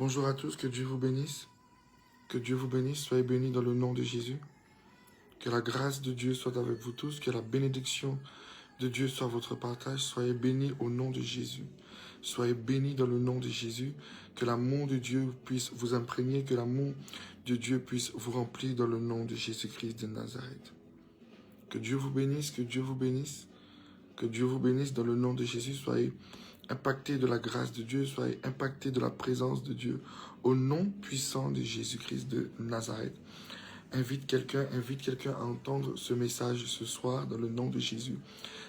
Bonjour à tous, que Dieu vous bénisse. Que Dieu vous bénisse, soyez bénis dans le nom de Jésus. Que la grâce de Dieu soit avec vous tous, que la bénédiction de Dieu soit votre partage. Soyez bénis au nom de Jésus. Soyez bénis dans le nom de Jésus. Que l'amour de Dieu puisse vous imprégner, que l'amour de Dieu puisse vous remplir dans le nom de Jésus-Christ de Nazareth. Que Dieu vous bénisse, que Dieu vous bénisse. Que Dieu vous bénisse dans le nom de Jésus. Soyez impactés de la grâce de Dieu, soyez impactés de la présence de Dieu. Au nom puissant de Jésus-Christ de Nazareth. Invite quelqu'un à entendre ce message ce soir dans le nom de Jésus.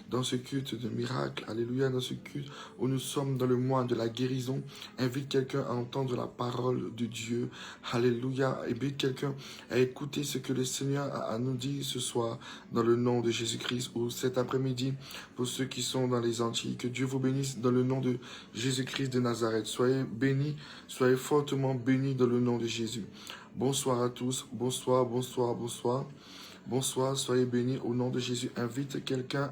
Dans ce culte de miracle, alléluia, dans ce culte où nous sommes dans le mois de la guérison, invite quelqu'un à entendre la parole de Dieu, alléluia, invite quelqu'un à écouter ce que le Seigneur a à nous dire ce soir dans le nom de Jésus-Christ ou cet après-midi pour ceux qui sont dans les Antilles. Que Dieu vous bénisse dans le nom de Jésus-Christ de Nazareth. Soyez bénis, soyez fortement bénis dans le nom de Jésus. Bonsoir à tous, bonsoir, bonsoir, bonsoir. Bonsoir, soyez bénis au nom de Jésus. Invite quelqu'un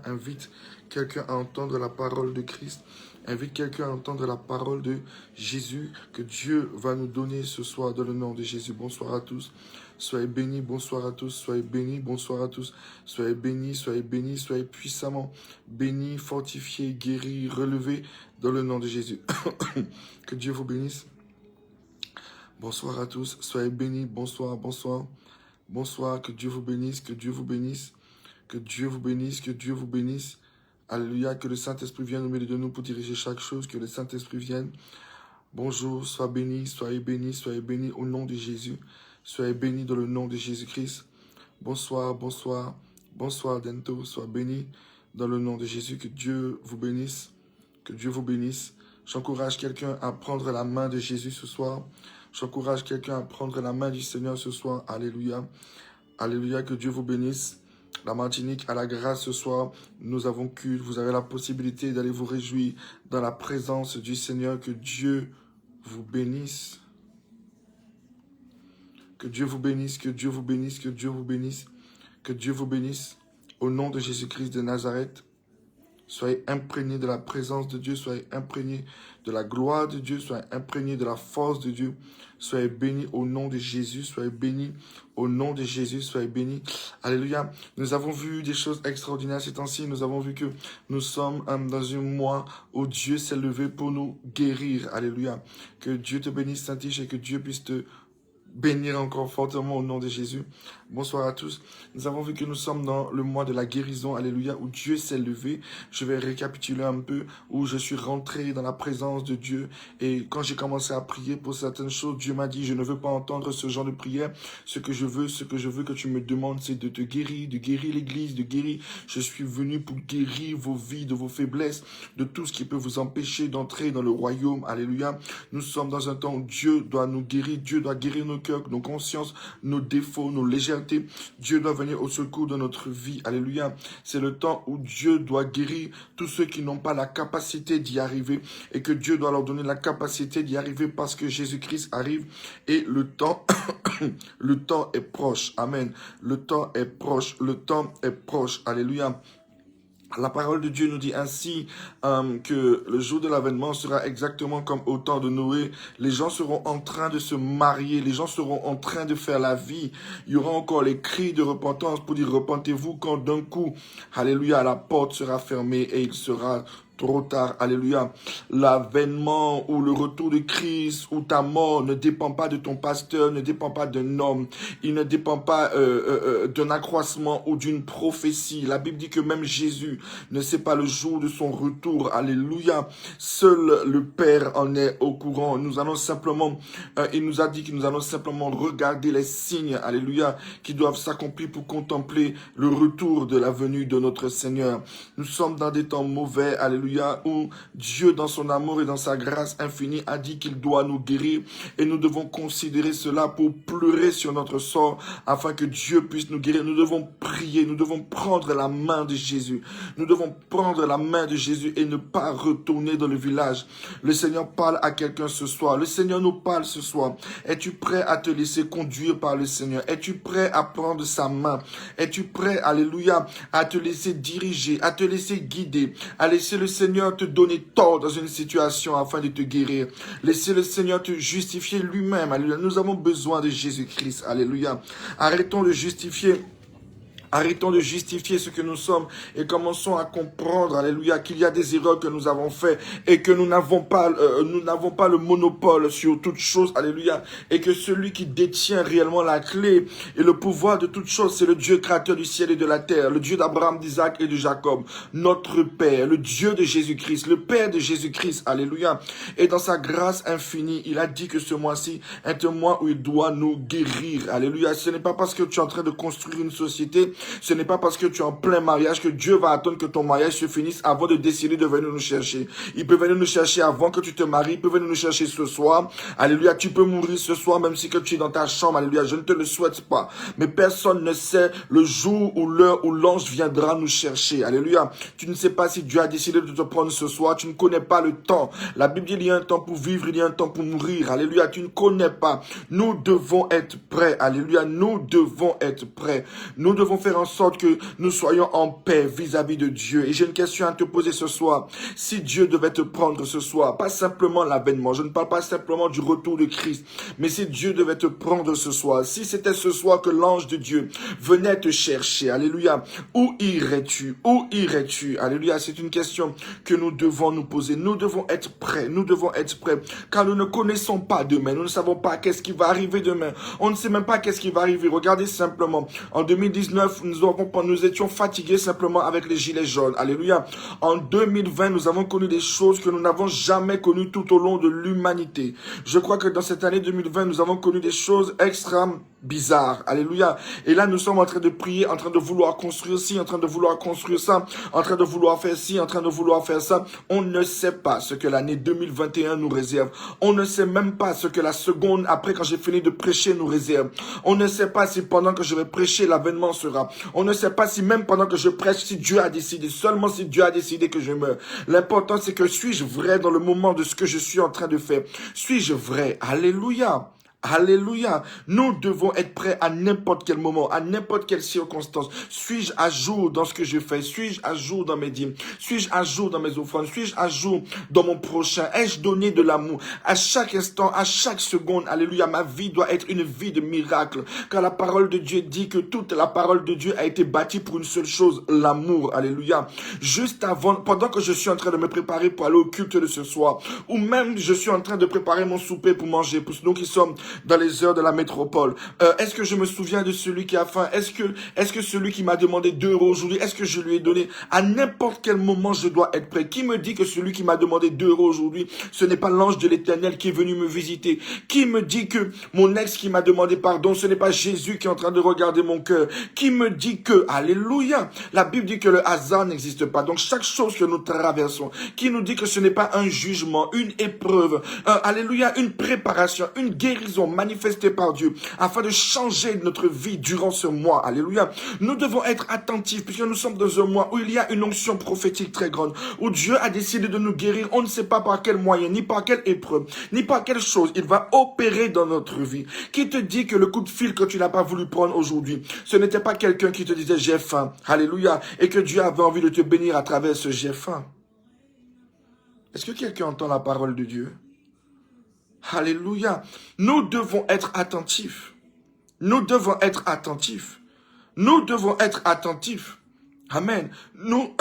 à entendre la parole de Christ. Invite quelqu'un à entendre la parole de Jésus que Dieu va nous donner ce soir dans le nom de Jésus. Bonsoir à tous. Soyez bénis, bonsoir à tous. Soyez bénis, bonsoir à tous. Soyez bénis, soyez puissamment bénis, fortifiés, guéris, relevés dans le nom de Jésus. Que Dieu vous bénisse. Bonsoir à tous, soyez bénis, bonsoir, bonsoir. Bonsoir, que Dieu vous bénisse, que Dieu vous bénisse, que Dieu vous bénisse, que Dieu vous bénisse. Alléluia, que le Saint-Esprit vienne au milieu de nous pour diriger chaque chose, que le Saint-Esprit vienne. Bonjour, soyez bénis au nom de Jésus. Soyez bénis dans le nom de Jésus-Christ. Bonsoir, bonsoir, bonsoir Dento, sois béni dans le nom de Jésus. Que Dieu vous bénisse, que Dieu vous bénisse. J'encourage quelqu'un à prendre la main de Jésus ce soir. J'encourage quelqu'un à prendre la main du Seigneur ce soir. Alléluia. Alléluia, que Dieu vous bénisse. La Martinique a la grâce ce soir. Nous avons culte. Vous avez la possibilité d'aller vous réjouir dans la présence du Seigneur. Que Dieu vous bénisse. Que Dieu vous bénisse, que Dieu vous bénisse, que Dieu vous bénisse. Que Dieu vous bénisse. Au nom de Jésus-Christ de Nazareth. Soyez imprégnés de la présence de Dieu, soyez imprégnés de la gloire de Dieu, soyez imprégnés de la force de Dieu. Soyez bénis au nom de Jésus, soyez bénis au nom de Jésus, soyez bénis. Alléluia. Nous avons vu des choses extraordinaires ces temps-ci. Nous avons vu que nous sommes dans un mois où Dieu s'est levé pour nous guérir. Alléluia. Que Dieu te bénisse, Saint-Tige, et que Dieu puisse te bénir encore fortement au nom de Jésus. Bonsoir à tous. Nous avons vu que nous sommes dans le mois de la guérison, alléluia, où Dieu s'est levé. Je vais récapituler un peu, où je suis rentré dans la présence de Dieu. Et quand j'ai commencé à prier pour certaines choses, Dieu m'a dit, je ne veux pas entendre ce genre de prière. Ce que je veux que tu me demandes, c'est de te guérir, de guérir l'église, de guérir. Je suis venu pour guérir vos vies, de vos faiblesses, de tout ce qui peut vous empêcher d'entrer dans le royaume, alléluia. Nous sommes dans un temps où Dieu doit nous guérir, Dieu doit guérir nos cœurs, nos consciences, nos défauts, nos légèretés. Dieu doit venir au secours de notre vie. Alléluia. C'est le temps où Dieu doit guérir tous ceux qui n'ont pas la capacité d'y arriver et que Dieu doit leur donner la capacité d'y arriver parce que Jésus-Christ arrive et le temps, le temps est proche. Amen. Le temps est proche. Le temps est proche. Alléluia. La parole de Dieu nous dit ainsi que le jour de l'avènement sera exactement comme au temps de Noé. Les gens seront en train de se marier, les gens seront en train de faire la vie. Il y aura encore les cris de repentance pour dire repentez-vous quand d'un coup, alléluia, la porte sera fermée et il sera trop tard, alléluia. L'avènement ou le retour de Christ ou ta mort ne dépend pas de ton pasteur, ne dépend pas d'un homme. Il ne dépend pas d'un accroissement ou d'une prophétie. La Bible dit que même Jésus ne sait pas le jour de son retour, alléluia. Seul le Père en est au courant. Nous allons simplement, il nous a dit que nous allons simplement regarder les signes, alléluia, qui doivent s'accomplir pour contempler le retour de la venue de notre Seigneur. Nous sommes dans des temps mauvais, alléluia, où Dieu, dans son amour et dans sa grâce infinie, a dit qu'il doit nous guérir et nous devons considérer cela pour pleurer sur notre sort afin que Dieu puisse nous guérir. Nous devons prier, nous devons prendre la main de Jésus. Nous devons prendre la main de Jésus et ne pas retourner dans le village. Le Seigneur parle à quelqu'un ce soir. Le Seigneur nous parle ce soir. Es-tu prêt à te laisser conduire par le Seigneur? Es-tu prêt à prendre sa main? Es-tu prêt, alléluia, à te laisser diriger, à te laisser guider, à laisser le Seigneur Seigneur te donner tort dans une situation afin de te guérir. Laissez le Seigneur te justifier lui-même. Alléluia. Nous avons besoin de Jésus-Christ. Alléluia. Arrêtons de justifier. Arrêtons de justifier ce que nous sommes et commençons à comprendre, alléluia, qu'il y a des erreurs que nous avons faites et que nous n'avons pas le monopole sur toute chose, alléluia, et que celui qui détient réellement la clé et le pouvoir de toute chose, c'est le Dieu créateur du ciel et de la terre, le Dieu d'Abraham, d'Isaac et de Jacob, notre Père, le Dieu de Jésus-Christ, le Père de Jésus-Christ, alléluia. Et dans sa grâce infinie, il a dit que ce mois-ci est un mois où il doit nous guérir, alléluia. Ce n'est pas parce que tu es en train de construire une société, ce n'est pas parce que tu es en plein mariage que Dieu va attendre que ton mariage se finisse avant de décider de venir nous chercher. Il peut venir nous chercher avant que tu te maries, il peut venir nous chercher ce soir. Alléluia, tu peux mourir ce soir même si que tu es dans ta chambre. Alléluia, je ne te le souhaite pas. Mais personne ne sait le jour ou l'heure où l'ange viendra nous chercher. Alléluia, tu ne sais pas si Dieu a décidé de te prendre ce soir. Tu ne connais pas le temps. La Bible dit il y a un temps pour vivre, il y a un temps pour mourir. Alléluia, tu ne connais pas. Nous devons être prêts. Alléluia, nous devons être prêts. Nous devons faire en sorte que nous soyons en paix vis-à-vis de Dieu. Et j'ai une question à te poser ce soir. Si Dieu devait te prendre ce soir, pas simplement l'avènement, je ne parle pas simplement du retour de Christ, mais si Dieu devait te prendre ce soir, si c'était ce soir que l'ange de Dieu venait te chercher, alléluia, où irais-tu? Où irais-tu? Alléluia, c'est une question que nous devons nous poser. Nous devons être prêts, car nous ne connaissons pas demain, nous ne savons pas qu'est-ce qui va arriver demain, on ne sait même pas qu'est-ce qui va arriver. Regardez simplement, en 2019, nous étions fatigués simplement avec les gilets jaunes. Alléluia. En 2020, nous avons connu des choses que nous n'avons jamais connues tout au long de l'humanité. Je crois que dans cette année 2020, nous avons connu des choses extrêmement bizarres. Alléluia. Et là, nous sommes en train de prier, en train de vouloir construire ci, en train de vouloir construire ça, en train de vouloir faire ci, en train de vouloir faire ça. On ne sait pas ce que l'année 2021 nous réserve. On ne sait même pas ce que la seconde après, quand j'ai fini de prêcher, nous réserve. On ne sait pas si pendant que je vais prêcher, l'avènement sera. On ne sait pas si même pendant que je prêche, si Dieu a décidé, seulement si Dieu a décidé que je meurs. L'important, c'est que suis-je vrai dans le moment de ce que je suis en train de faire? Suis-je vrai? Alléluia. Alléluia. Nous devons être prêts à n'importe quel moment, à n'importe quelle circonstance. Suis-je à jour dans ce que je fais? Suis-je à jour dans mes dîmes? Suis-je à jour dans mes offrandes? Suis-je à jour dans mon prochain? Ai-je donné de l'amour? À chaque instant, à chaque seconde, alléluia, ma vie doit être une vie de miracle. Car la parole de Dieu dit que toute la parole de Dieu a été bâtie pour une seule chose, l'amour. Alléluia. Juste avant, pendant que je suis en train de me préparer pour aller au culte de ce soir, ou même je suis en train de préparer mon souper pour manger, pour nous qui sommes dans les heures de la métropole. Est-ce que je me souviens de celui qui a faim? Est-ce que celui qui m'a demandé 2 € aujourd'hui, est-ce que je lui ai donné? À n'importe quel moment, je dois être prêt. Qui me dit que celui qui m'a demandé 2 € aujourd'hui, ce n'est pas l'ange de l'Éternel qui est venu me visiter? Qui me dit que mon ex qui m'a demandé pardon, ce n'est pas Jésus qui est en train de regarder mon cœur? Qui me dit que, alléluia, la Bible dit que le hasard n'existe pas. Donc chaque chose que nous traversons, qui nous dit que ce n'est pas un jugement, une épreuve, alléluia, une préparation, une guérison manifestée par Dieu, afin de changer notre vie durant ce mois. Alléluia. Nous devons être attentifs, puisque nous sommes dans un mois où il y a une onction prophétique très grande, où Dieu a décidé de nous guérir. On ne sait pas par quel moyen, ni par quelle épreuve, ni par quelle chose il va opérer dans notre vie. Qui te dit que le coup de fil que tu n'as pas voulu prendre aujourd'hui, ce n'était pas quelqu'un qui te disait j'ai faim, alléluia, et que Dieu avait envie de te bénir à travers ce j'ai faim? Est-ce que quelqu'un entend la parole de Dieu? Alléluia. Nous devons être attentifs. Nous devons être attentifs. Nous devons être attentifs. Amen. Nous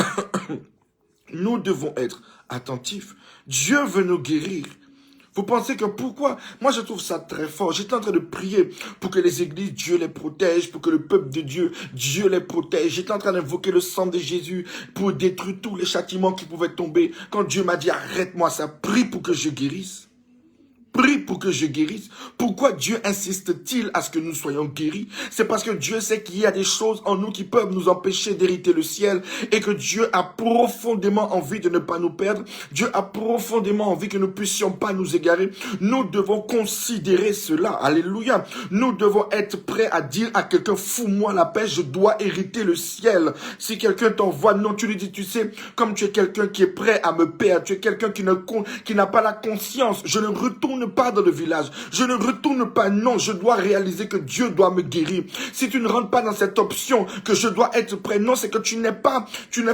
devons être attentifs. Dieu veut nous guérir. Vous pensez que pourquoi? Moi, je trouve ça très fort. J'étais en train de prier pour que les églises, Dieu les protège, pour que le peuple de Dieu, Dieu les protège. J'étais en train d'invoquer le sang de Jésus pour détruire tous les châtiments qui pouvaient tomber. Quand Dieu m'a dit, arrête-moi ça, prie pour que je guérisse. Prie pour que je guérisse. Pourquoi Dieu insiste-t-il à ce que nous soyons guéris? C'est parce que Dieu sait qu'il y a des choses en nous qui peuvent nous empêcher d'hériter le ciel et que Dieu a profondément envie de ne pas nous perdre. Dieu a profondément envie que nous ne puissions pas nous égarer. Nous devons considérer cela. Alléluia. Nous devons être prêts à dire à quelqu'un, fous-moi la paix, je dois hériter le ciel. Si quelqu'un t'envoie, non, tu lui dis, tu sais, comme tu es quelqu'un qui est prêt à me perdre, tu es quelqu'un qui n'a pas la conscience, je ne retourne retourne pas dans le village. Je ne retourne pas. Non, je dois réaliser que Dieu doit me guérir. Si tu ne rentres pas dans cette option que je dois être prêt, non, c'est que tu ne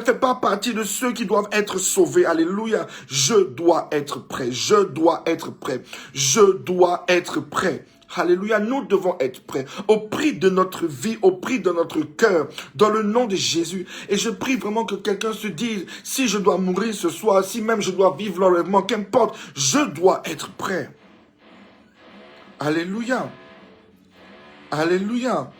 fais pas partie de ceux qui doivent être sauvés. Alléluia. Je dois être prêt. Je dois être prêt. Je dois être prêt. Alléluia, nous devons être prêts au prix de notre vie, au prix de notre cœur, dans le nom de Jésus. Et je prie vraiment que quelqu'un se dise, si je dois mourir ce soir, si même je dois vivre l'enlèvement, qu'importe, je dois être prêt. Alléluia. Alléluia.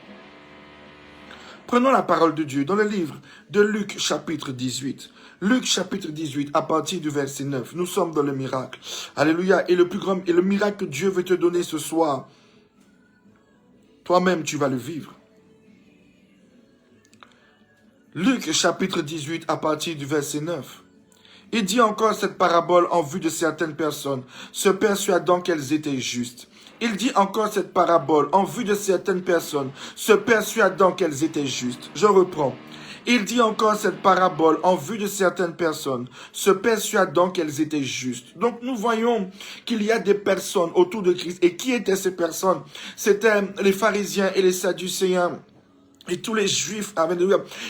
Prenons la parole de Dieu dans le livre de Luc chapitre 18. Luc chapitre 18, à partir du verset 9. Nous sommes dans le miracle. Alléluia. Et le plus grand, et le miracle que Dieu veut te donner ce soir, toi-même tu vas le vivre. Luc chapitre 18, à partir du verset 9. Il dit encore cette parabole en vue de certaines personnes, se persuadant qu'elles étaient justes. Il dit encore cette parabole en vue de certaines personnes, se persuadant qu'elles étaient justes. Je reprends. Il dit encore cette parabole en vue de certaines personnes, se persuadant qu'elles étaient justes. Donc nous voyons qu'il y a des personnes autour de Christ. Et qui étaient ces personnes? C'étaient les pharisiens et les sadducéens. Et tous les juifs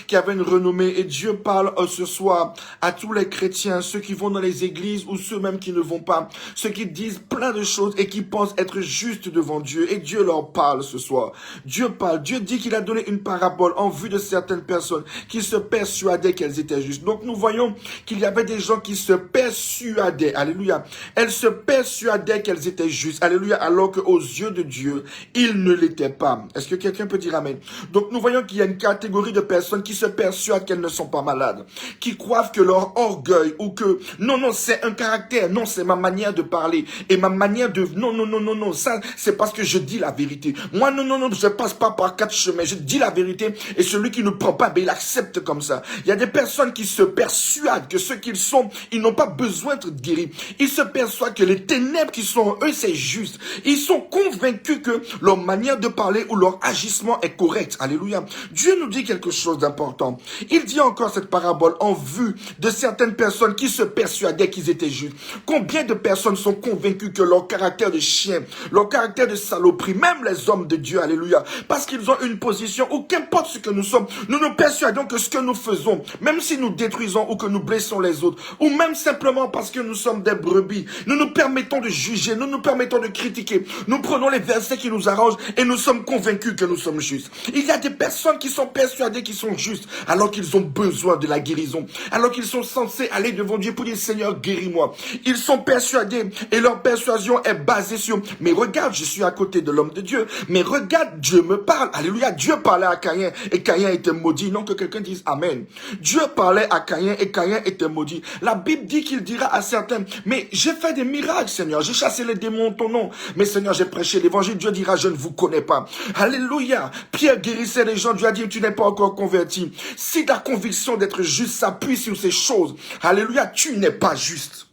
qui avaient une renommée. Et Dieu parle ce soir à tous les chrétiens, ceux qui vont dans les églises ou ceux même qui ne vont pas. Ceux qui disent plein de choses et qui pensent être justes devant Dieu. Et Dieu leur parle ce soir. Dieu parle. Dieu dit qu'il a donné une parabole en vue de certaines personnes qui se persuadaient qu'elles étaient justes. Donc nous voyons qu'il y avait des gens qui se persuadaient. Alléluia. Elles se persuadaient qu'elles étaient justes. Alléluia. Alors qu'aux yeux de Dieu, ils ne l'étaient pas. Est-ce que quelqu'un peut dire amen? Donc nous voyons qu'il y a une catégorie de personnes qui se persuadent qu'elles ne sont pas malades, qui croient que leur orgueil ou que non, c'est un caractère, non, c'est ma manière de parler et ma manière de non, ça c'est parce que je dis la vérité. Moi non, je passe pas par 4 chemins, je dis la vérité et celui qui ne prend pas, ben il accepte comme ça. Il y a des personnes qui se persuadent que ce qu'ils sont, ils n'ont pas besoin d'être guéris. Ils se persuadent que les ténèbres qui sont en eux, c'est juste. Ils sont convaincus que leur manière de parler ou leur agissement est correct. Alléluia. Dieu nous dit quelque chose d'important. Il dit encore cette parabole en vue de certaines personnes qui se persuadaient qu'ils étaient justes. Combien de personnes sont convaincues que leur caractère de chien, leur caractère de saloperie, même les hommes de Dieu, alléluia, parce qu'ils ont une position où qu'importe ce que nous sommes, nous nous persuadons que ce que nous faisons, même si nous détruisons ou que nous blessons les autres, ou même simplement parce que nous sommes des brebis, nous nous permettons de juger, nous nous permettons de critiquer, nous prenons les versets qui nous arrangent et nous sommes convaincus que nous sommes justes. Il y a des personnes qui sont persuadées qu'ils sont justes alors qu'ils ont besoin de la guérison, alors qu'ils sont censés aller devant Dieu pour dire Seigneur guéris-moi. Ils sont persuadés et leur persuasion est basée sur mais regarde je suis à côté de l'homme de Dieu, mais regarde Dieu me parle, alléluia. Dieu parlait à Caïn et Caïn était maudit, non que quelqu'un dise amen. Dieu parlait à Caïn et Caïn était maudit. La Bible dit qu'il dira à certains mais j'ai fait des miracles Seigneur, j'ai chassé les démons en ton nom, mais Seigneur j'ai prêché l'évangile. Dieu dira je ne vous connais pas, alléluia. Pierre guérissait les gens, Dieu a dit tu n'es pas encore converti. Si ta conviction d'être juste s'appuie sur ces choses, alléluia, tu n'es pas juste.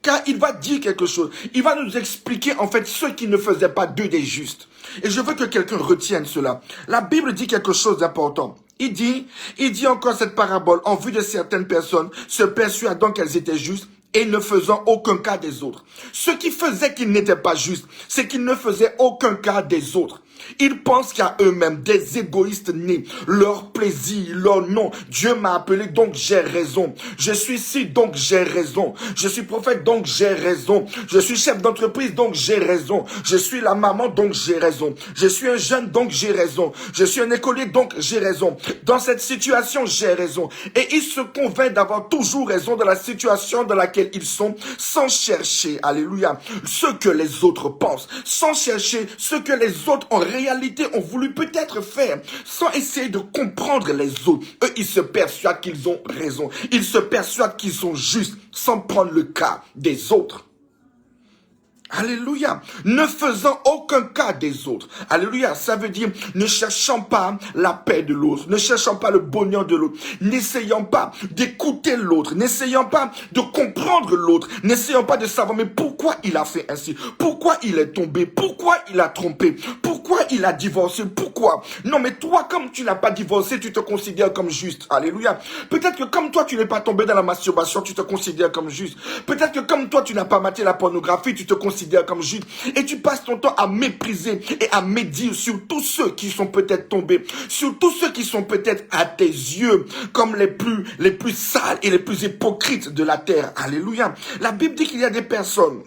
Car il va dire quelque chose. Il va nous expliquer en fait ceux qui ne faisaient pas d'eux des justes. Et je veux que quelqu'un retienne cela. La Bible dit quelque chose d'important. Il dit encore cette parabole en vue de certaines personnes se persuadant qu'elles étaient justes et ne faisant aucun cas des autres. Ce qui faisait qu'ils n'étaient pas justes, c'est qu'ils ne faisaient aucun cas des autres. Ils pensent qu'à eux-mêmes, des égoïstes nés, leur plaisir, leur nom. Dieu m'a appelé, donc j'ai raison. Je suis ci, donc j'ai raison. Je suis prophète, donc j'ai raison. Je suis chef d'entreprise, donc j'ai raison. Je suis la maman, donc j'ai raison. Je suis un jeune, donc j'ai raison. Je suis un écolier, donc j'ai raison. Dans cette situation, j'ai raison. Et ils se convainquent d'avoir toujours raison dans la situation dans laquelle ils sont, sans chercher, alléluia, ce que les autres pensent, sans chercher ce que les autres en réalité ont voulu peut-être faire, sans essayer de comprendre les autres. Eux, ils se persuadent qu'ils ont raison. Ils se persuadent qu'ils sont justes, sans prendre le cas des autres. Alléluia. Ne faisant aucun cas des autres. Alléluia. Ça veut dire ne cherchant pas la paix de l'autre, ne cherchant pas le bonheur de l'autre, n'essayant pas d'écouter l'autre, n'essayant pas de comprendre l'autre, n'essayant pas de savoir mais pourquoi il a fait ainsi, pourquoi il est tombé, pourquoi il a trompé, pourquoi il a divorcé, pourquoi. Non mais toi, comme tu n'as pas divorcé, tu te considères comme juste. Alléluia. Peut-être que comme toi, tu n'es pas tombé dans la masturbation, tu te considères comme juste. Peut-être que comme toi, tu n'as pas maté la pornographie, tu te considères comme juste. Et tu passes ton temps à mépriser et à médire sur tous ceux qui sont peut-être tombés, sur tous ceux qui sont peut-être à tes yeux comme les plus sales et les plus hypocrites de la terre. Alléluia. La Bible dit qu'il y a des personnes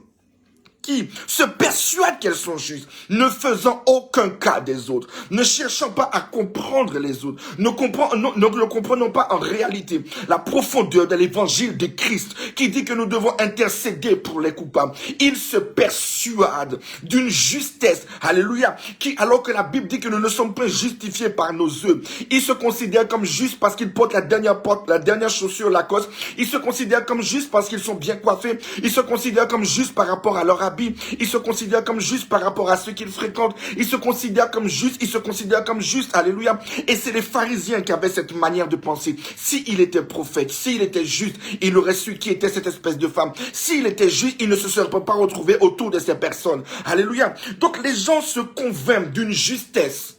qui se persuadent qu'elles sont justes, ne faisant aucun cas des autres, ne cherchant pas à comprendre les autres, ne comprenons pas en réalité la profondeur de l'évangile de Christ qui dit que nous devons intercéder pour les coupables. Ils se persuadent d'une justesse, alléluia, qui alors que la Bible dit que nous ne sommes pas justifiés par nos œuvres, ils se considèrent comme justes parce qu'ils portent la dernière chaussure Lacoste, ils se considèrent comme justes parce qu'ils sont bien coiffés, ils se considèrent comme justes par rapport à leur habit, ils se considèrent comme justes par rapport à ceux qu'ils fréquentent, ils se considèrent comme justes, alléluia. Et c'est les pharisiens qui avaient cette manière de penser. S'il était prophète, s'il était juste, il aurait su qui était cette espèce de femme. S'il était juste, il ne se serait pas retrouvé autour de ces personnes, alléluia. Donc les gens se convainquent d'une justesse,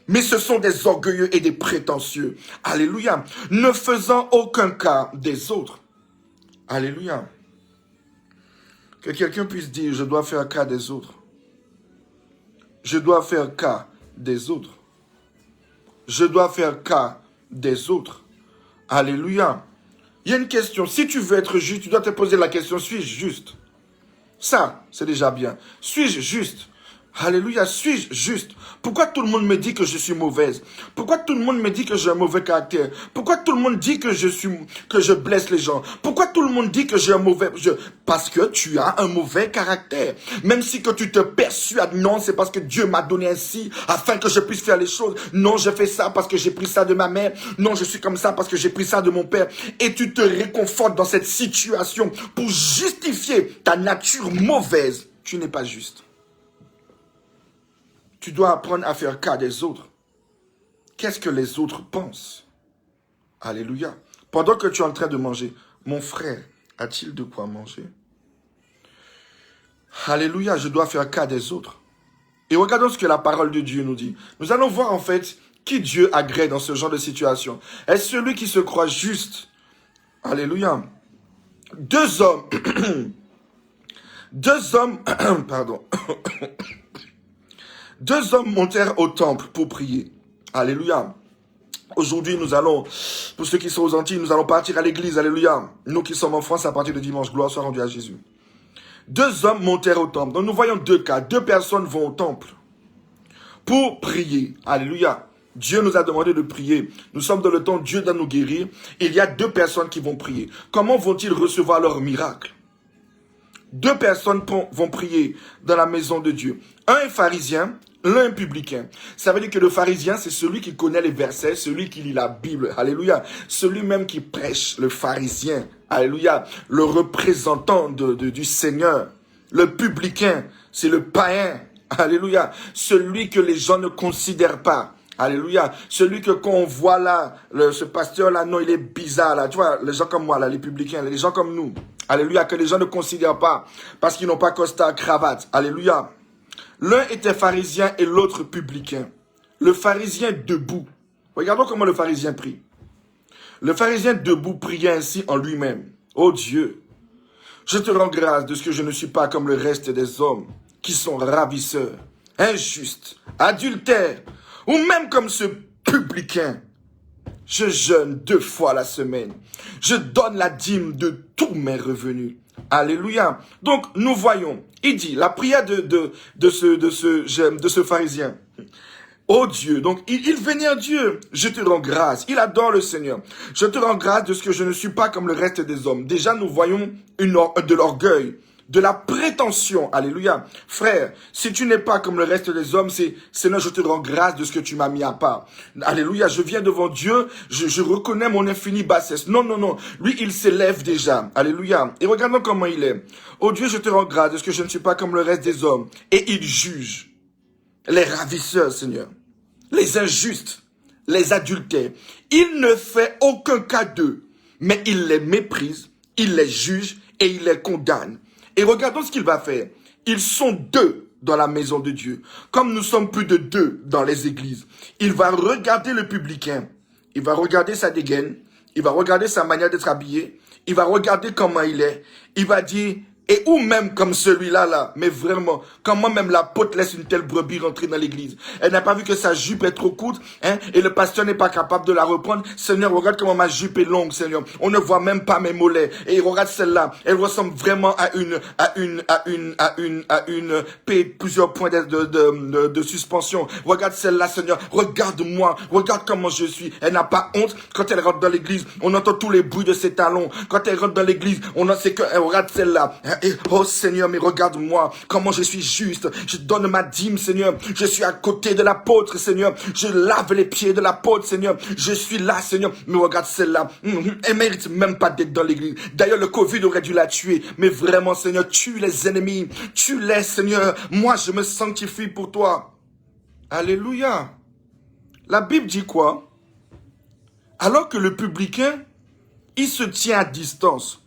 mais ce sont des orgueilleux et des prétentieux, alléluia, ne faisant aucun cas des autres, alléluia. Que quelqu'un puisse dire, je dois faire cas des autres. Je dois faire cas des autres. Je dois faire cas des autres. Alléluia. Il y a une question. Si tu veux être juste, tu dois te poser la question, suis-je juste? Ça, c'est déjà bien. Suis-je juste? Alléluia, suis-je juste? Pourquoi tout le monde me dit que je suis mauvaise? Pourquoi tout le monde me dit que j'ai un mauvais caractère? Pourquoi tout le monde dit que je blesse les gens? Pourquoi tout le monde dit que j'ai un mauvais... Parce que tu as un mauvais caractère. Même si que tu te persuades, non, c'est parce que Dieu m'a donné ainsi, afin que je puisse faire les choses. Non, je fais ça parce que j'ai pris ça de ma mère. Non, je suis comme ça parce que j'ai pris ça de mon père. Et tu te réconfortes dans cette situation pour justifier ta nature mauvaise. Tu n'es pas juste. Tu dois apprendre à faire cas des autres. Qu'est-ce que les autres pensent? Alléluia. Pendant que tu es en train de manger, mon frère, a-t-il de quoi manger? Alléluia, je dois faire cas des autres. Et regardons ce que la parole de Dieu nous dit. Nous allons voir en fait qui Dieu agrée dans ce genre de situation. Est-ce celui qui se croit juste? Alléluia. Deux hommes, pardon. Deux hommes montèrent au temple pour prier. Alléluia. Aujourd'hui, nous allons, pour ceux qui sont aux Antilles, nous allons partir à l'église. Alléluia. Nous qui sommes en France, à partir de dimanche, gloire soit rendue à Jésus. Deux hommes montèrent au temple. Donc nous voyons deux cas. Deux personnes vont au temple pour prier. Alléluia. Dieu nous a demandé de prier. Nous sommes dans le temps, Dieu doit nous guérir. Il y a deux personnes qui vont prier. Comment vont-ils recevoir leur miracle? Deux personnes vont prier dans la maison de Dieu. Un est pharisien, l'un est publicain. Ça veut dire que le pharisien, c'est celui qui connaît les versets, celui qui lit la Bible. Alléluia. Celui même qui prêche, le pharisien. Alléluia. Le représentant du Seigneur. Le publicain, c'est le païen. Alléluia. Celui que les gens ne considèrent pas. Alléluia. Celui que quand on voit là, ce pasteur-là, non, il est bizarre là. Tu vois, les gens comme moi là, les publicains, les gens comme nous. Alléluia, que les gens ne considèrent pas parce qu'ils n'ont pas costard, cravate. Alléluia. L'un était pharisien et l'autre publicain. Le pharisien debout. Regardons comment le pharisien prie. Le pharisien debout priait ainsi en lui-même. Ô Dieu, je te rends grâce de ce que je ne suis pas comme le reste des hommes qui sont ravisseurs, injustes, adultères, ou même comme ce publicain. Je jeûne 2 fois la semaine. Je donne la dîme de tous mes revenus. Alléluia. Donc, nous voyons, il dit, la prière de ce pharisien. Oh Dieu, donc il vénère Dieu. Je te rends grâce. Il adore le Seigneur. Je te rends grâce de ce que je ne suis pas comme le reste des hommes. Déjà, nous voyons de l'orgueil de la prétention. Alléluia. Frère, si tu n'es pas comme le reste des hommes, Seigneur, je te rends grâce de ce que tu m'as mis à part. Alléluia, je viens devant Dieu, je reconnais mon infinie bassesse. Non, non, non. Lui, il s'élève déjà. Alléluia. Et regardons comment il est. Oh Dieu, je te rends grâce de ce que je ne suis pas comme le reste des hommes. Et il juge les ravisseurs, Seigneur, les injustes, les adultères. Il ne fait aucun cas d'eux, mais il les méprise, il les juge et il les condamne. Et regardons ce qu'il va faire. Ils sont 2 dans la maison de Dieu. Comme nous sommes plus de 2 dans les églises. Il va regarder le publicain. Il va regarder sa dégaine. Il va regarder sa manière d'être habillé. Il va regarder comment il est. Il va dire, et ou même comme celui-là, là, mais vraiment, comment même l'apôtre laisse une telle brebis rentrer dans l'église. Elle n'a pas vu que sa jupe est trop courte, hein, et le pasteur n'est pas capable de la reprendre. Seigneur, regarde comment ma jupe est longue, Seigneur. On ne voit même pas mes mollets. Et regarde celle-là. Elle ressemble vraiment à plusieurs points de suspension. Regarde celle-là, Seigneur. Regarde-moi. Regarde comment je suis. Elle n'a pas honte. Quand elle rentre dans l'église, on entend tous les bruits de ses talons. Quand elle rentre dans l'église, on en sait que, regarde celle-là. Et, oh Seigneur, mais regarde-moi, comment je suis juste. Je donne ma dîme, Seigneur. Je suis à côté de l'apôtre, Seigneur. Je lave les pieds de l'apôtre, Seigneur. Je suis là, Seigneur. Mais regarde celle-là. Elle mérite même pas d'être dans l'église. D'ailleurs, le Covid aurait dû la tuer. Mais vraiment, Seigneur, tue les ennemis. Tue-les, Seigneur. Moi, je me sanctifie pour toi. Alléluia. La Bible dit quoi? Alors que le publicain, il se tient à distance.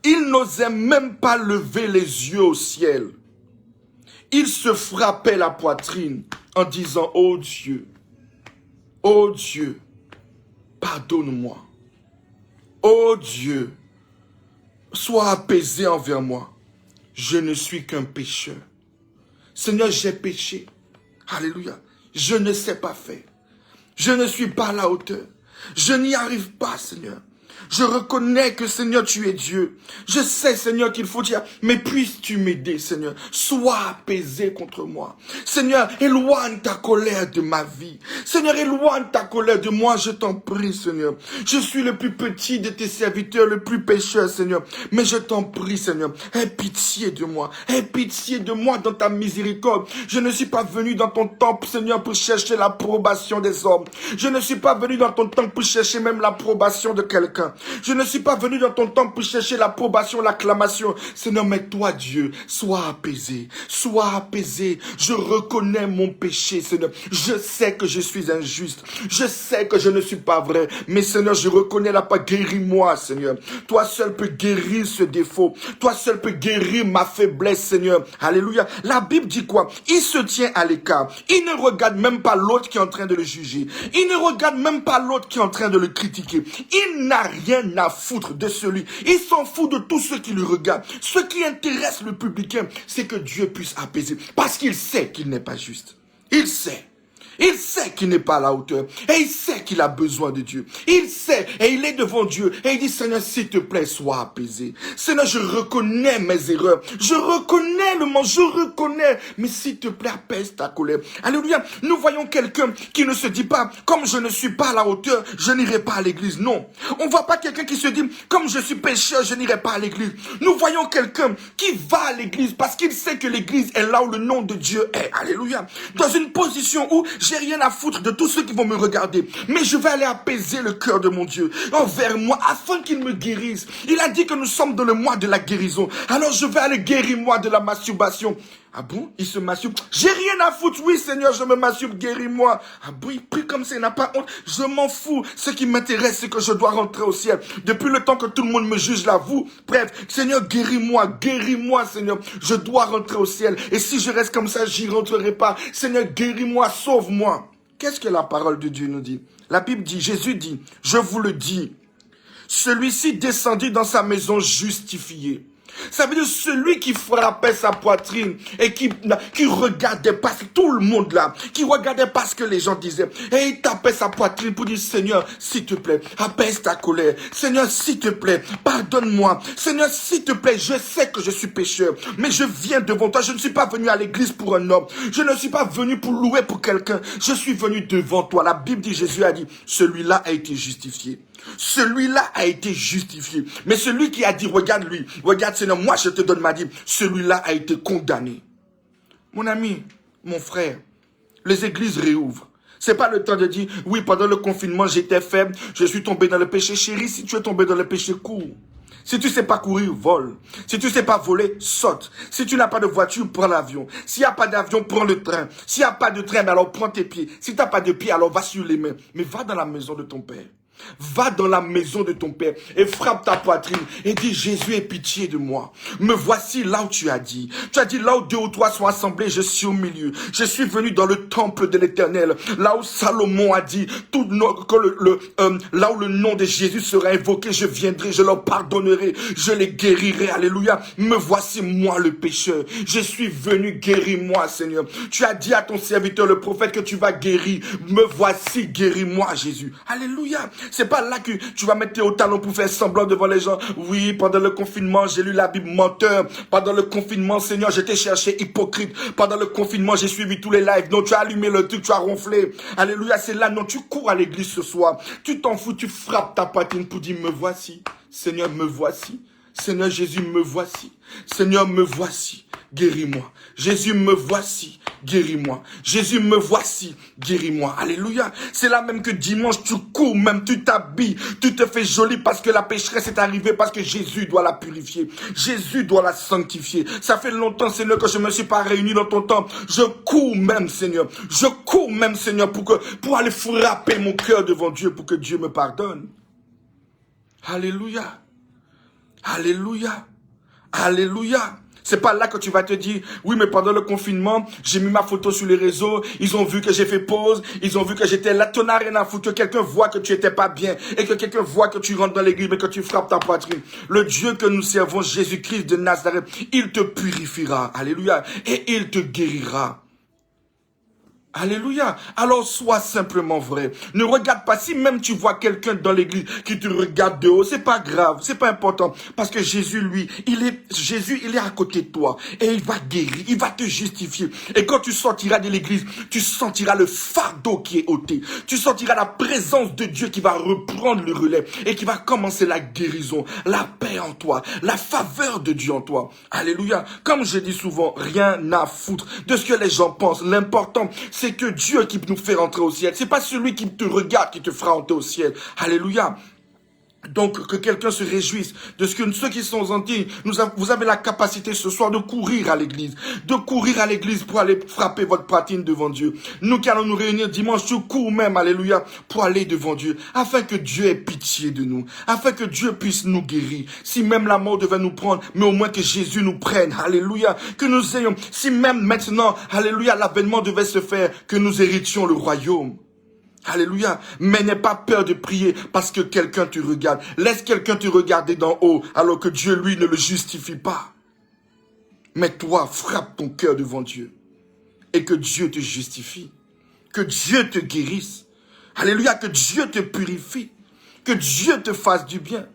Il n'osait même pas lever les yeux au ciel. Il se frappait la poitrine en disant, oh Dieu, pardonne-moi. Oh Dieu, sois apaisé envers moi. Je ne suis qu'un pécheur. Seigneur, j'ai péché. Alléluia. Je ne sais pas faire. Je ne suis pas à la hauteur. Je n'y arrive pas, Seigneur. Je reconnais que, Seigneur, tu es Dieu. Je sais, Seigneur, qu'il faut dire, mais puisses-tu m'aider, Seigneur. Sois apaisé contre moi. Seigneur, éloigne ta colère de ma vie. Seigneur, éloigne ta colère de moi, je t'en prie, Seigneur. Je suis le plus petit de tes serviteurs, le plus pécheur, Seigneur. Mais je t'en prie, Seigneur, aie pitié de moi. Aie pitié de moi dans ta miséricorde. Je ne suis pas venu dans ton temple, Seigneur, pour chercher l'approbation des hommes. Je ne suis pas venu dans ton temple pour chercher même l'approbation de quelqu'un. Je ne suis pas venu dans ton temple pour chercher l'approbation, l'acclamation. Seigneur, mais toi, Dieu, sois apaisé. Sois apaisé. Je reconnais mon péché, Seigneur. Je sais que je suis injuste. Je sais que je ne suis pas vrai. Mais Seigneur, je reconnais la part. Guéris-moi, Seigneur. Toi seul peux guérir ce défaut. Toi seul peux guérir ma faiblesse, Seigneur. Alléluia. La Bible dit quoi? Il se tient à l'écart. Il ne regarde même pas l'autre qui est en train de le juger. Il ne regarde même pas l'autre qui est en train de le critiquer. Il n'a rien à foutre de celui. Il s'en fout de tous ceux qui le regardent. Ce qui intéresse le publicain, c'est que Dieu puisse apaiser. Parce qu'il sait qu'il n'est pas juste. Il sait. Il sait qu'il n'est pas à la hauteur. Et il sait qu'il a besoin de Dieu. Il sait. Et il est devant Dieu. Et il dit, Seigneur, s'il te plaît, sois apaisé. Seigneur, je reconnais mes erreurs. Je reconnais le mal. Je reconnais. Mais s'il te plaît, apaise ta colère. Alléluia. Nous voyons quelqu'un qui ne se dit pas, comme je ne suis pas à la hauteur, je n'irai pas à l'église. Non. On ne voit pas quelqu'un qui se dit, comme je suis pécheur, je n'irai pas à l'église. Nous voyons quelqu'un qui va à l'église parce qu'il sait que l'église est là où le nom de Dieu est. Alléluia. Dans une position où j'ai rien à foutre de tous ceux qui vont me regarder. Mais je vais aller apaiser le cœur de mon Dieu envers moi afin qu'il me guérisse. Il a dit que nous sommes dans le mois de la guérison. Alors je vais aller guérir moi de la masturbation. Ah bon? Il se masturbe. J'ai rien à foutre. Oui, Seigneur, je me masturbe. Guéris-moi. Ah bon? Il prie comme ça. Il n'a pas honte. Je m'en fous. Ce qui m'intéresse, c'est que je dois rentrer au ciel. Depuis le temps que tout le monde me juge là, vous, bref, Seigneur, guéris-moi. Guéris-moi, Seigneur. Je dois rentrer au ciel. Et si je reste comme ça, j'y rentrerai pas. Seigneur, guéris-moi. Sauve-moi. Qu'est-ce que la parole de Dieu nous dit? La Bible dit, Jésus dit, je vous le dis, celui-ci descendit dans sa maison justifié. Ça veut dire celui qui frappait sa poitrine et qui regardait pas tout le monde là, qui regardait pas ce que les gens disaient. Et il tapait sa poitrine pour dire, Seigneur, s'il te plaît, apaise ta colère. Seigneur, s'il te plaît, pardonne-moi. Seigneur, s'il te plaît, je sais que je suis pécheur, mais je viens devant toi. Je ne suis pas venu à l'église pour un homme. Je ne suis pas venu pour louer pour quelqu'un. Je suis venu devant toi. La Bible dit, Jésus a dit, celui-là a été justifié. Celui-là a été justifié. Mais celui qui a dit, regarde lui, regarde Seigneur, moi je te donne ma dîme, celui-là a été condamné. Mon ami, mon frère, les églises réouvrent. C'est pas le temps de dire, oui, pendant le confinement, j'étais faible, je suis tombé dans le péché. Chérie, si tu es tombé dans le péché, cours. Si tu sais pas courir, vole. Si tu sais pas voler, saute. Si tu n'as pas de voiture, prends l'avion. S'il n'y a pas d'avion, prends le train. S'il n'y a pas de train, alors prends tes pieds. Si tu n'as pas de pieds, alors va sur les mains. Mais va dans la maison de ton père. Va dans la maison de ton père et frappe ta poitrine et dis, Jésus, aie pitié de moi. Me voici là où tu as dit. Tu as dit, là où 2 ou 3 sont assemblés, je suis au milieu. Je suis venu dans le temple de l'Éternel. Là où Salomon a dit, là où le nom de Jésus sera invoqué, je viendrai, je leur pardonnerai, je les guérirai. Alléluia. Me voici moi le pécheur. Je suis venu, guéris-moi, Seigneur. Tu as dit à ton serviteur, le prophète, que tu vas guérir. Me voici, guéris-moi, Jésus. Alléluia. C'est pas là que tu vas mettre tes hauts talons pour faire semblant devant les gens. Oui, pendant le confinement, j'ai lu la Bible, menteur. Pendant le confinement, Seigneur, j'étais cherché hypocrite. Pendant le confinement, j'ai suivi tous les lives. Non, tu as allumé le truc, tu as ronflé. Alléluia, c'est là. Non, tu cours à l'église ce soir. Tu t'en fous, tu frappes ta poitrine pour dire, me voici. Seigneur, me voici. Seigneur Jésus, me voici. Seigneur, me voici. Guéris-moi. Jésus, me voici. Guéris-moi. Jésus, me voici. Guéris-moi. Alléluia. C'est là même que dimanche, tu cours, même tu t'habilles. Tu te fais joli parce que la pécheresse est arrivée, parce que Jésus doit la purifier. Jésus doit la sanctifier. Ça fait longtemps, Seigneur, que je ne me suis pas réuni dans ton temple. Je cours même, Seigneur. Je cours même, Seigneur, pour aller frapper mon cœur devant Dieu, pour que Dieu me pardonne. Alléluia. Alléluia. Alléluia. C'est pas là que tu vas te dire, oui, mais pendant le confinement, j'ai mis ma photo sur les réseaux, ils ont vu que j'ai fait pause, ils ont vu que j'étais là, t'en as rien à foutre, que quelqu'un voit que tu étais pas bien, et que quelqu'un voit que tu rentres dans l'église, mais que tu frappes ta poitrine. Le Dieu que nous servons, Jésus-Christ de Nazareth, il te purifiera, alléluia, et il te guérira. Alléluia. Alors sois simplement vrai. Ne regarde pas. Si même tu vois quelqu'un dans l'église qui te regarde de haut, c'est pas grave, c'est pas important. Parce que Jésus, lui, il est à côté de toi. Et il va guérir, il va te justifier. Et quand tu sortiras de l'église, tu sentiras le fardeau qui est ôté. Tu sentiras la présence de Dieu qui va reprendre le relais et qui va commencer la guérison, la paix en toi, la faveur de Dieu en toi. Alléluia. Comme je dis souvent, rien à foutre de ce que les gens pensent. L'important, c'est que Dieu qui nous fait rentrer au ciel. C'est pas celui qui te regarde qui te fera entrer au ciel. Alléluia. Donc, que quelqu'un se réjouisse de ce que ceux qui sont gentils, vous avez la capacité ce soir de courir à l'église. De courir à l'église pour aller frapper votre poitrine devant Dieu. Nous qui allons nous réunir dimanche, je cours même, alléluia, pour aller devant Dieu. Afin que Dieu ait pitié de nous. Afin que Dieu puisse nous guérir. Si même la mort devait nous prendre, mais au moins que Jésus nous prenne. Alléluia. Que nous ayons, si même maintenant, alléluia, l'avènement devait se faire, que nous héritions le royaume. Alléluia. Mais n'aie pas peur de prier parce que quelqu'un te regarde. Laisse quelqu'un te regarder d'en haut alors que Dieu, lui, ne le justifie pas. Mais toi, frappe ton cœur devant Dieu et que Dieu te justifie. Que Dieu te guérisse. Alléluia. Que Dieu te purifie. Que Dieu te fasse du bien.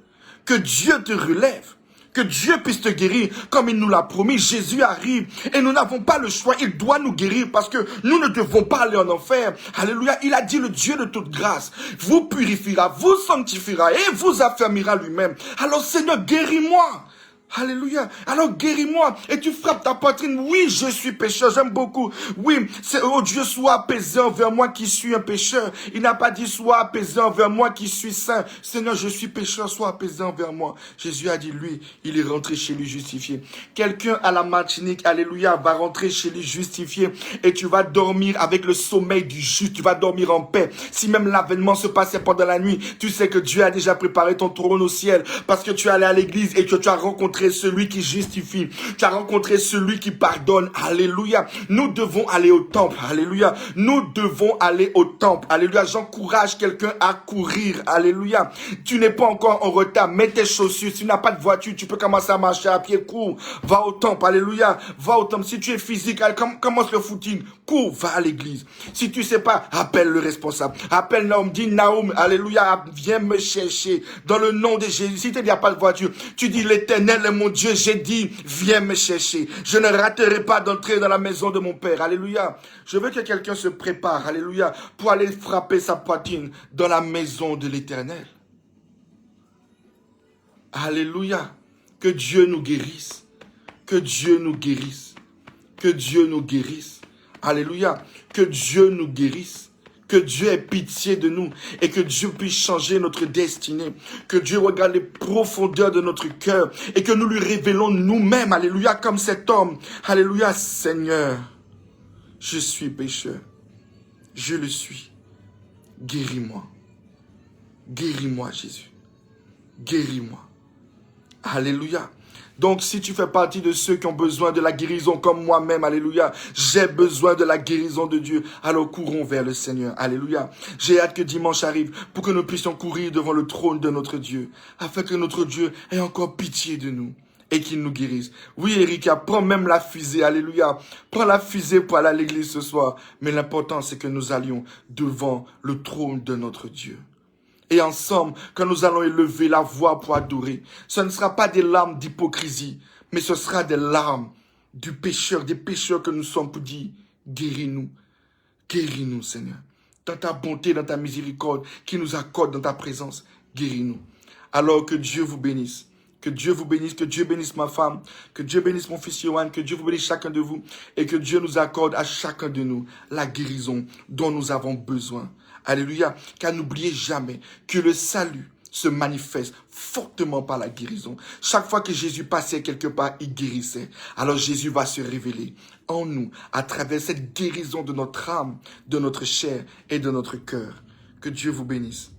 Que Dieu te relève. Que Dieu puisse te guérir comme il nous l'a promis. Jésus arrive et nous n'avons pas le choix. Il doit nous guérir parce que nous ne devons pas aller en enfer. Alléluia. Il a dit, le Dieu de toute grâce vous purifiera, vous sanctifiera et vous affermira lui-même. Alors Seigneur, guéris-moi. Alléluia. Alors guéris-moi et tu frappes ta poitrine. Oui, je suis pécheur, j'aime beaucoup. Oui, c'est oh Dieu, sois apaisé envers moi qui suis un pécheur. Il n'a pas dit sois apaisé envers moi qui suis saint. Seigneur, je suis pécheur, sois apaisé envers moi. Jésus a dit, lui, il est rentré chez lui justifié. Quelqu'un à la Martinique, alléluia, va rentrer chez lui justifié et tu vas dormir avec le sommeil du juste. Tu vas dormir en paix. Si même l'avènement se passait pendant la nuit, tu sais que Dieu a déjà préparé ton trône au ciel parce que tu es allé à l'église et que tu as rencontré celui qui justifie, tu as rencontré celui qui pardonne. Alléluia. Nous devons aller au temple. Alléluia. Nous devons aller au temple. Alléluia. J'encourage quelqu'un à courir. Alléluia. Tu n'es pas encore en retard. Mets tes chaussures. Si tu n'as pas de voiture, tu peux commencer à marcher à pied. Cours. Va au temple. Alléluia. Va au temple. Si tu es physique, commence le footing. Cours. Va à l'église. Si tu sais pas, appelle le responsable. Appelle Naoum. Dis Naoum. Alléluia. Viens me chercher. Dans le nom de Jésus. Si tu n'as pas de voiture, tu dis l'Éternel est mon Dieu, j'ai dit, viens me chercher. Je ne raterai pas d'entrer dans la maison de mon Père. Alléluia. Je veux que quelqu'un se prépare, alléluia, pour aller frapper sa poitrine dans la maison de l'Éternel. Alléluia. Que Dieu nous guérisse. Que Dieu nous guérisse. Que Dieu nous guérisse. Alléluia. Que Dieu nous guérisse. Que Dieu ait pitié de nous et que Dieu puisse changer notre destinée. Que Dieu regarde les profondeurs de notre cœur et que nous lui révélons nous-mêmes. Alléluia, comme cet homme. Alléluia, Seigneur. Je suis pécheur. Je le suis. Guéris-moi. Guéris-moi, Jésus. Guéris-moi. Alléluia. Donc, si tu fais partie de ceux qui ont besoin de la guérison comme moi-même, alléluia, j'ai besoin de la guérison de Dieu, alors courons vers le Seigneur, alléluia. J'ai hâte que dimanche arrive pour que nous puissions courir devant le trône de notre Dieu, afin que notre Dieu ait encore pitié de nous et qu'il nous guérisse. Oui, Erika, prends même la fusée, alléluia. Prends la fusée pour aller à l'église ce soir. Mais l'important, c'est que nous allions devant le trône de notre Dieu. Et ensemble, quand nous allons élever la voix pour adorer, ce ne sera pas des larmes d'hypocrisie, mais ce sera des larmes du pécheur, des pécheurs que nous sommes pour dire, guéris-nous, Seigneur. Dans ta bonté, dans ta miséricorde, qui nous accorde dans ta présence, guéris-nous. Alors que Dieu vous bénisse. Que Dieu vous bénisse, que Dieu bénisse ma femme, que Dieu bénisse mon fils Yohan, que Dieu vous bénisse chacun de vous et que Dieu nous accorde à chacun de nous la guérison dont nous avons besoin. Alléluia. Car n'oubliez jamais que le salut se manifeste fortement par la guérison. Chaque fois que Jésus passait quelque part, il guérissait. Alors Jésus va se révéler en nous à travers cette guérison de notre âme, de notre chair et de notre cœur. Que Dieu vous bénisse.